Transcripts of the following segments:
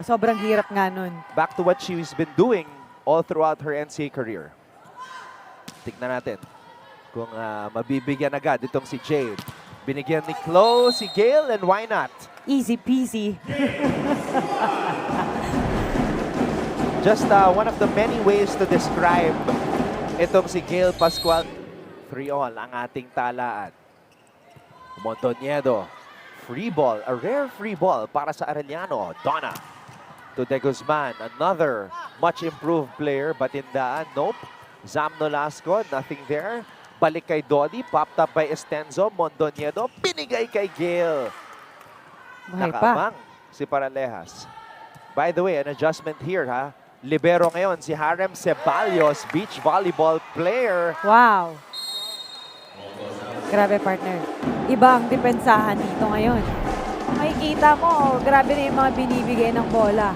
Sobrang hirap nga nun. Back to what she's been doing all throughout her NCAA career. Tignan natin kung mabibigyan agad itong si Jade. Binigyan ni Chloe si Gail, and why not? Easy peasy. Just one of the many ways to describe itong si Gail Pascual. 3-all ang ating talaan. Montoniedo, free ball, a rare free ball para sa Arellano. Donna to De Guzman, another much improved player, but in daan, nope. Zam Nolasco, nothing there. Balik kay Dodi, popped up by Estenzo. Montoniedo, pinigay kay Gail. Buhay pa. Nakaabang si Paralejas. By the way, an adjustment here, ha? Libero ngayon si Harem Ceballos, beach volleyball player. Wow. Grabe, partner. Iba ang depensahan dito ngayon. Makikita mo, grabe na yung mga binibigay ng bola.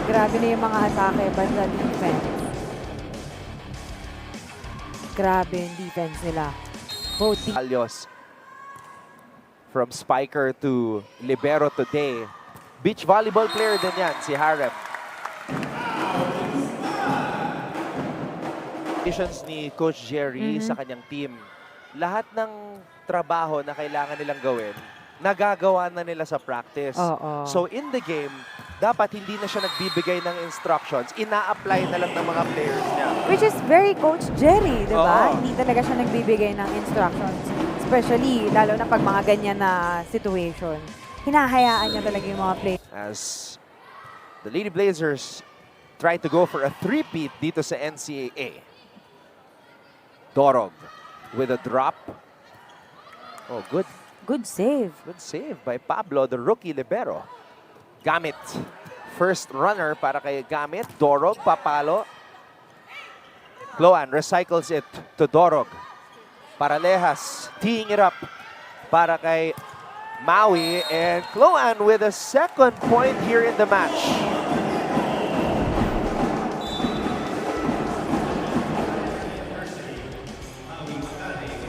Grabe na yung mga atake banda defense. Grabe yung defense nila. Both Ceballos from spiker to libero today. Beach volleyball player din yan, si Harem. Ni Coach Jerry sa kanyang team. Lahat ng trabaho na kailangan nilang gawin, nagagawa na nila sa practice. Oo. So in the game, dapat hindi na siya nagbibigay ng instructions, ina-apply na lang ng mga players niya. Which is very Coach Jerry, di ba? Oo. Hindi talaga siya nagbibigay ng instructions. Especially, lalo na pag mga ganyan na situation. Hinahayaan niya talaga yung mga players. As the Lady Blazers try to go for a three-peat dito sa NCAA. Dorog with a drop. Oh, good. Good save. Good save by Pablo, the rookie libero. Gamit. First runner para kay Gamit. Dorog, papalo. Cloan recycles it to Dorog. Paralejas, teeing it up para kay Maui. And Cloan with a second point here in the match.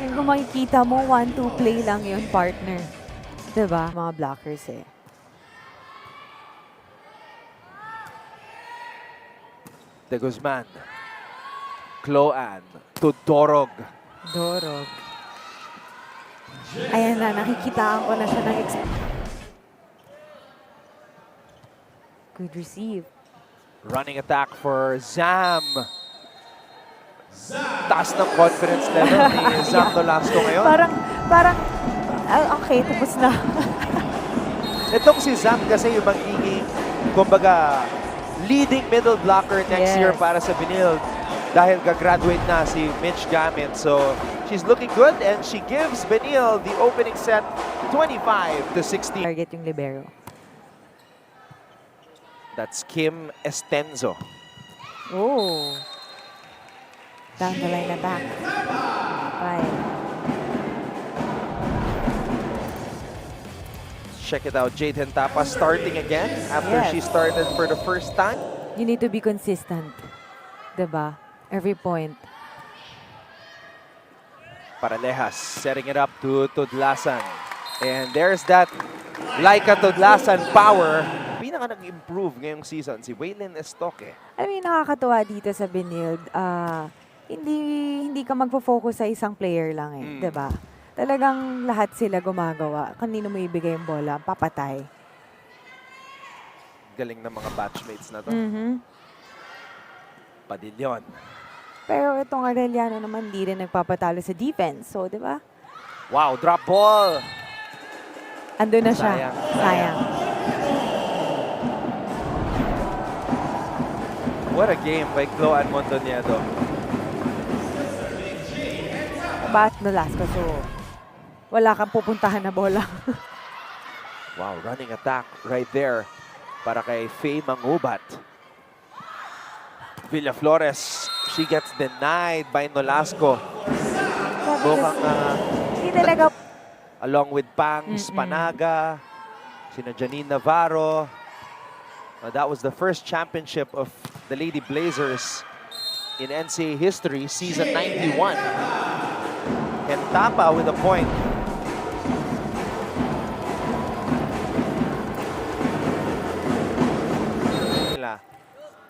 And kung makikita mo, 1-2 play lang yun, partner. Diba? Mga blockers eh. De Guzman. Cloan to Dorog. Dorog. Ayan na, nakikitaan ko na siya ng good receive. Running attack for Zam. Taas ng confidence level ni Zam Nolasco ngayon. Parang, okay, tapos na. Itong si Zam kasi yung magiging, kumbaga, leading middle blocker next year para sa Benilde. Dahil gagraduate na si Mitch Gamit. So, she's looking good and she gives Benilde the opening set 25-16. Target yung libero. That's Kim Estenzo. Oh. Down the line attack. 5. Check it out, Jade Hentapa starting again after she started for the first time. You need to be consistent. Diba? Every point. Paralejas setting it up to Tudlasan. And there's that Laika Tudlasan power. Pinaka nag-improve ngayong season si Waylin Estoque. I mean, nakakatuwa dito sa Benilde. Hindi ka magpo-focus sa isang player lang eh. Diba? Talagang lahat sila gumagawa. Kanino mo ibigay yung bola, papatay. Galing ng mga batchmates na to. Padillon. Pero itong Arellano naman di rin nagpapatalo sa defense. So, di ba? Wow, drop ball. Ando na siya. Sayang. Sayang. What a game by Cloan Montoniedo. Bat Nolasco. So, wala kang pupuntahan na bola. Wow, running attack right there para kay Faye Mangubat. Villaflores, she gets denied by Nolasco. Mukhang Hindi talaga. along with Pangs Panaga, sina Janine Navarro. That was the first championship of the Lady Blazers in NCAA history, season 91. And Tapa with a point.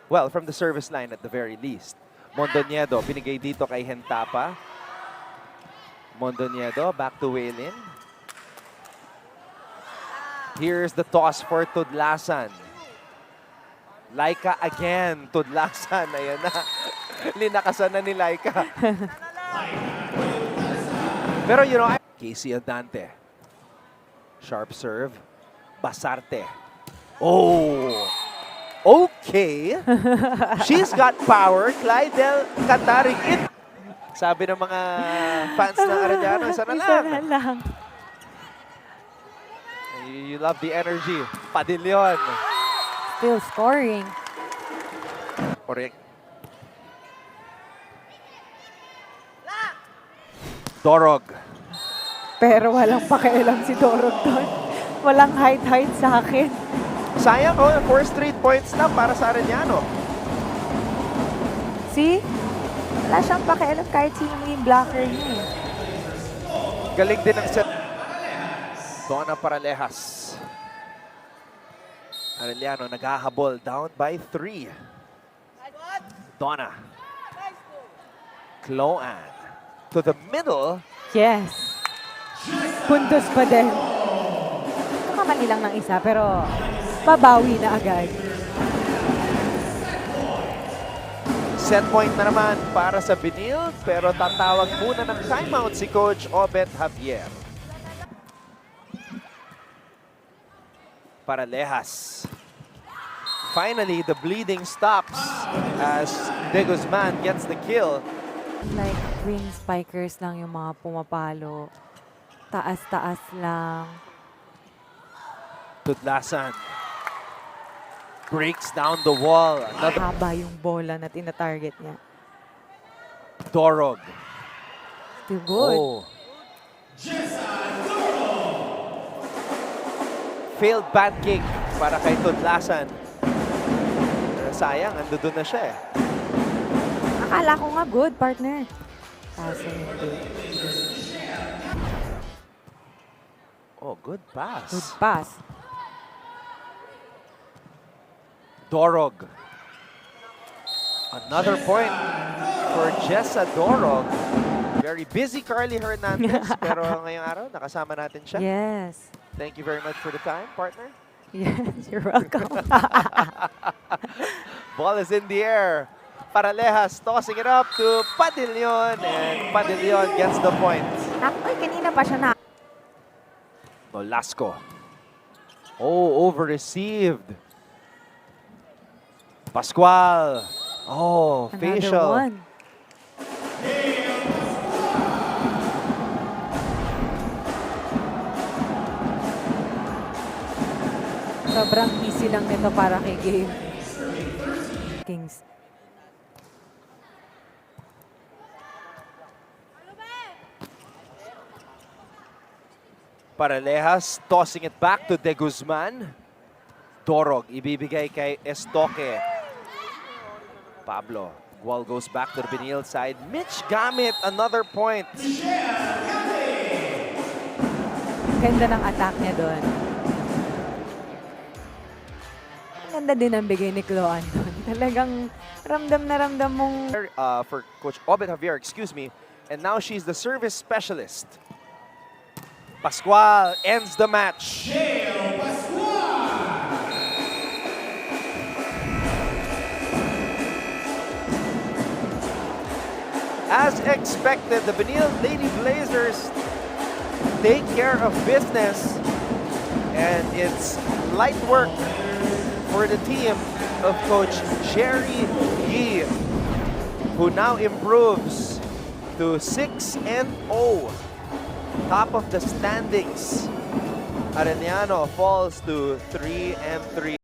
Well, from the service line at the very least. Mondoñedo, binigay dito kay Hentapa. Mondoñedo, back to Waylin. Here's the toss for Tudlasan. Laika again. Tudlasan, ayan na. Linakasan na ni Laika. Pero you know, Casey Andante. Sharp serve. Basarte. Oh! Okay. She's got power. Clydel Cataring. Sabi ng mga fans ng Arellano, isa na lang. Isa na lang. You love the energy. Padillon. Still scoring. Correct. Dorog. Pero walang pakialam si Dorog doon. Walang height sa akin. Sayang, 4 straight points na para sa Arellano. See? Wala siyang pakialam kahit sino yung blocker niya eh. Galing din ang set. Donna Paralejas. Arellano naghahabol, down by 3. Donna. Cloan. To the middle. Yes. Puntos pa din. Kamali lang ng isa pero babawi na agad. Set point na naman para sa Benil, pero tatawag muna ng timeout si Coach Obet Javier. Paralejas. Finally, the bleeding stops as De Guzman gets the kill. Like wing spikers lang yung mga pumapalo. Taas-taas lang. Tudlasan. Breaks down the wall. Another Haba yung bola na tina-target niya. Dorog. Still good. Oh. Failed pancake para kay Tudlasan. Pero sayang, ando doon na siya eh. Akala ko nga good, partner. Kaso hindi. Oh, good pass. Good pass. Dorog. Another point for Jessa Dorog. Very busy Carly Hernandez, pero ngayong araw, nakasama natin siya. Yes. Thank you very much for the time, partner. Yes, you're welcome. Ball is in the air. Paralejas tossing it up to Padillon, and Padillon gets the point. Ay, kanina pa siya na. Nolasco. Oh, over-received. Pascual. Oh, Another facial. one. Sobrang easy lang nito para kay Game. Kings. Paralejas tossing it back to De Guzman. Dorog ibibigay kay Estoque. Pablo. Ball goes back to the Benil side. Mitch Gamit, another point. Ganda ng attack niya doon. Ganda din ang bigay ni Cloan doon. Talagang ramdam na ramdam mong... For Coach Obet Javier, excuse me. And now she's the service specialist. Pascual ends the match. As expected, the Benil Lady Blazers take care of business, and it's light work for the team of Coach Jerry Yee, who now improves to 6-0, top of the standings. Arellano falls to 3-3.